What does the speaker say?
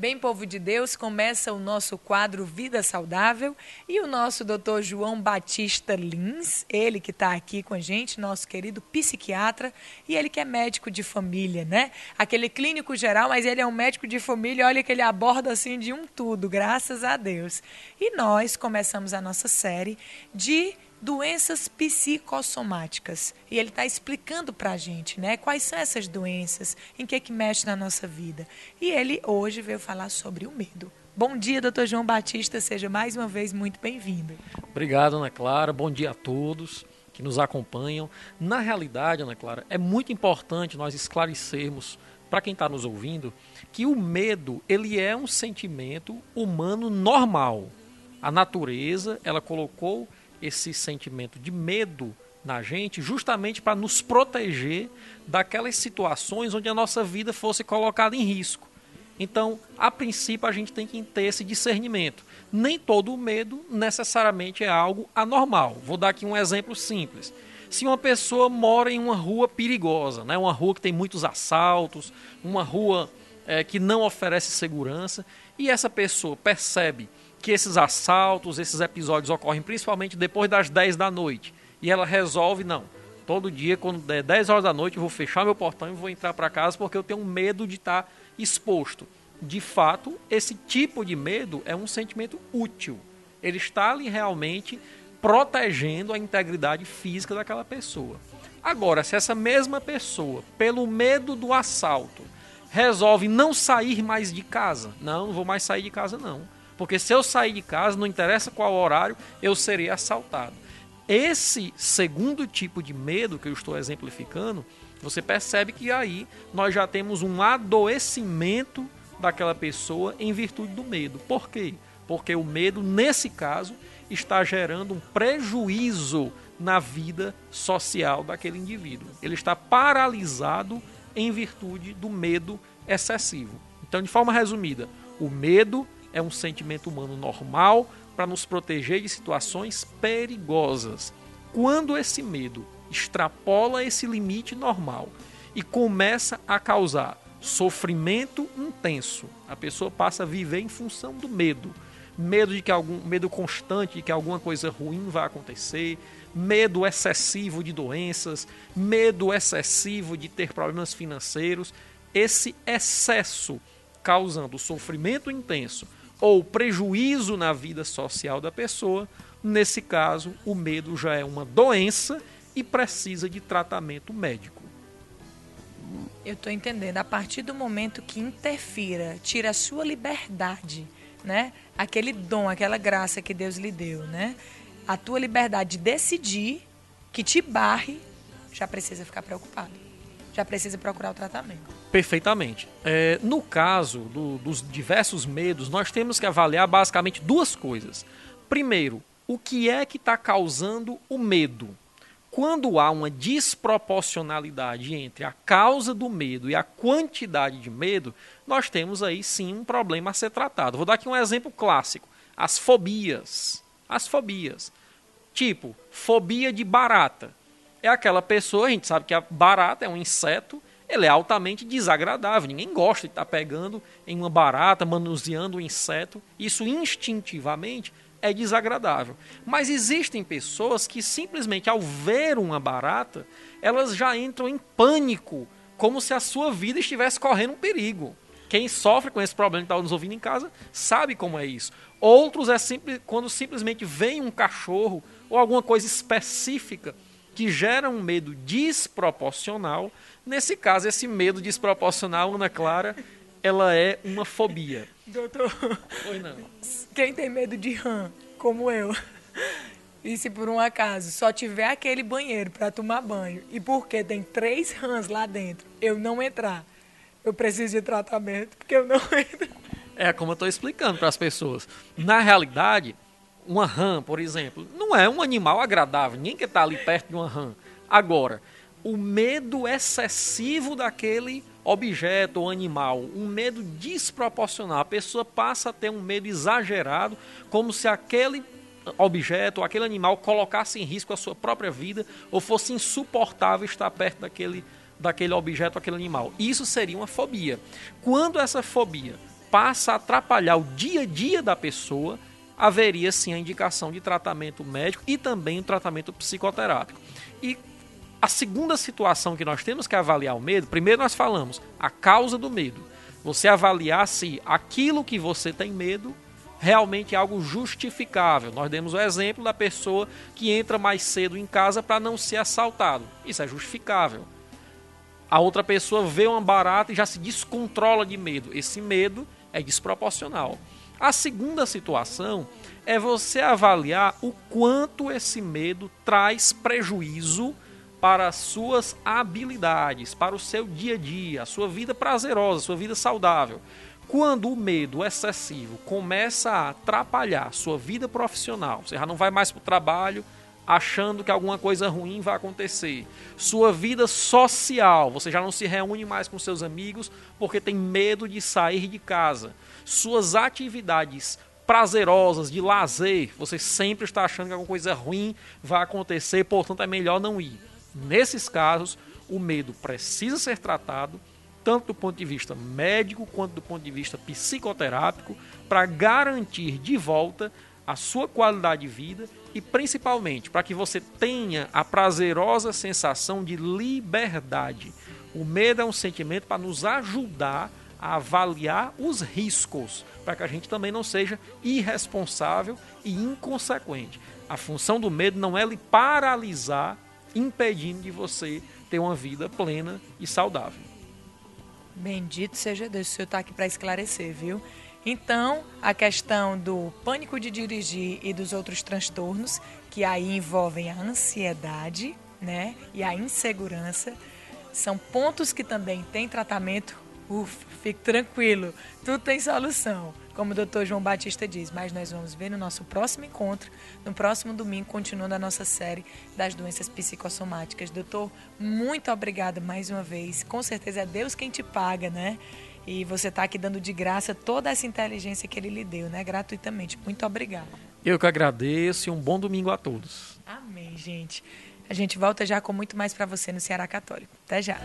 Bem, povo de Deus, começa o nosso quadro Vida Saudável e o nosso doutor João Batista Lins, ele que está aqui com a gente, nosso querido psiquiatra, e ele que é médico de família, né? Aquele clínico geral, mas ele é um médico de família, olha que ele aborda assim de um tudo, graças a Deus. E nós começamos a nossa série de doenças psicossomáticas. E ele está explicando para a gente, né, quais são essas doenças, em que mexe na nossa vida. E ele hoje veio falar sobre o medo. Bom dia, doutor João Batista, seja mais uma vez muito bem-vindo. Obrigado, Ana Clara. Bom dia a todos que nos acompanham. Na realidade, Ana Clara, é muito importante nós esclarecermos para quem está nos ouvindo que o medo, ele é um sentimento humano normal. A natureza, ela colocou esse sentimento de medo na gente justamente para nos proteger daquelas situações onde a nossa vida fosse colocada em risco. Então, a princípio, a gente tem que ter esse discernimento. Nem todo medo necessariamente é algo anormal. Vou dar aqui um exemplo simples. Se uma pessoa mora em uma rua perigosa, né, uma rua que tem muitos assaltos, uma rua que não oferece segurança, e essa pessoa percebe que esses assaltos, esses episódios ocorrem principalmente depois das 10 da noite. E ela resolve, não, todo dia, quando der 10 horas da noite, eu vou fechar meu portão e vou entrar para casa porque eu tenho medo de estar exposto. De fato, esse tipo de medo é um sentimento útil. Ele está ali realmente protegendo a integridade física daquela pessoa. Agora, se essa mesma pessoa, pelo medo do assalto, resolve não sair mais de casa, não vou mais sair de casa não. Porque se eu sair de casa, não interessa qual horário, eu serei assaltado. Esse segundo tipo de medo que eu estou exemplificando, você percebe que aí nós já temos um adoecimento daquela pessoa em virtude do medo. Por quê? Porque o medo, nesse caso, está gerando um prejuízo na vida social daquele indivíduo. Ele está paralisado em virtude do medo excessivo. Então, de forma resumida, o medo é um sentimento humano normal para nos proteger de situações perigosas. Quando esse medo extrapola esse limite normal e começa a causar sofrimento intenso, a pessoa passa a viver em função do medo. Medo constante de que alguma coisa ruim vai acontecer, medo excessivo de doenças, medo excessivo de ter problemas financeiros. Esse excesso causando sofrimento intenso ou prejuízo na vida social da pessoa, nesse caso, o medo já é uma doença e precisa de tratamento médico. Eu estou entendendo. A partir do momento que interfira, tira a sua liberdade, né? Aquele dom, aquela graça que Deus lhe deu, né? A tua liberdade de decidir, que te barre, já precisa ficar preocupado. Já precisa procurar o tratamento. Perfeitamente. No caso dos diversos medos, nós temos que avaliar basicamente duas coisas. Primeiro, o que é que está causando o medo? Quando há uma desproporcionalidade entre a causa do medo e a quantidade de medo, nós temos aí sim um problema a ser tratado. Vou dar aqui um exemplo clássico. As fobias. As fobias. Tipo, fobia de barata. É aquela pessoa, a gente sabe que a barata é um inseto, ele é altamente desagradável. Ninguém gosta de estar pegando em uma barata, manuseando um inseto. Isso instintivamente é desagradável. Mas existem pessoas que simplesmente ao ver uma barata, elas já entram em pânico, como se a sua vida estivesse correndo um perigo. Quem sofre com esse problema que está nos ouvindo em casa sabe como é isso. Outros quando simplesmente vem um cachorro ou alguma coisa específica que gera um medo desproporcional. Nesse caso, esse medo desproporcional, Ana Clara, ela é uma fobia. Doutor, Oi, não. Quem tem medo de rã, como eu, e se por um acaso só tiver aquele banheiro para tomar banho, e porque tem 3 rãs lá dentro, eu não entrar, eu preciso de tratamento, porque eu não entro. É como eu estou explicando para as pessoas. Na realidade, uma rã, por exemplo, não é um animal agradável. Ninguém quer estar ali perto de uma rã. Agora, o medo excessivo daquele objeto ou animal, um medo desproporcional. A pessoa passa a ter um medo exagerado, como se aquele objeto ou aquele animal colocasse em risco a sua própria vida ou fosse insuportável estar perto daquele objeto ou aquele animal. Isso seria uma fobia. Quando essa fobia passa a atrapalhar o dia a dia da pessoa, haveria sim a indicação de tratamento médico e também o tratamento psicoterápico. E a segunda situação que nós temos que avaliar o medo, primeiro nós falamos a causa do medo. Você avaliar se aquilo que você tem medo realmente é algo justificável. Nós demos o exemplo da pessoa que entra mais cedo em casa para não ser assaltado. Isso é justificável. A outra pessoa vê uma barata e já se descontrola de medo. Esse medo é desproporcional. A segunda situação é você avaliar o quanto esse medo traz prejuízo para as suas habilidades, para o seu dia a dia, a sua vida prazerosa, a sua vida saudável. Quando o medo excessivo começa a atrapalhar a sua vida profissional, você já não vai mais para o trabalho achando que alguma coisa ruim vai acontecer. Sua vida social, você já não se reúne mais com seus amigos porque tem medo de sair de casa. Suas atividades prazerosas, de lazer, você sempre está achando que alguma coisa ruim vai acontecer, portanto é melhor não ir. Nesses casos, o medo precisa ser tratado, tanto do ponto de vista médico quanto do ponto de vista psicoterápico, para garantir de volta a sua qualidade de vida e principalmente para que você tenha a prazerosa sensação de liberdade. O medo é um sentimento para nos ajudar a avaliar os riscos, para que a gente também não seja irresponsável e inconsequente. A função do medo não é lhe paralisar, impedindo de você ter uma vida plena e saudável. Bendito seja Deus, o senhor está aqui para esclarecer, viu? Então, a questão do pânico de dirigir e dos outros transtornos, que aí envolvem a ansiedade, né, e a insegurança, são pontos que também têm tratamento. Fique tranquilo, tudo tem solução, como o Dr. João Batista diz, mas nós vamos ver no nosso próximo encontro, no próximo domingo, continuando a nossa série das doenças psicossomáticas. Doutor, muito obrigada mais uma vez, com certeza é Deus quem te paga, né? E você está aqui dando de graça toda essa inteligência que Ele lhe deu, né? Gratuitamente, muito obrigada. Eu que agradeço e um bom domingo a todos. Amém, gente. A gente volta já com muito mais para você no Ceará Católico. Até já.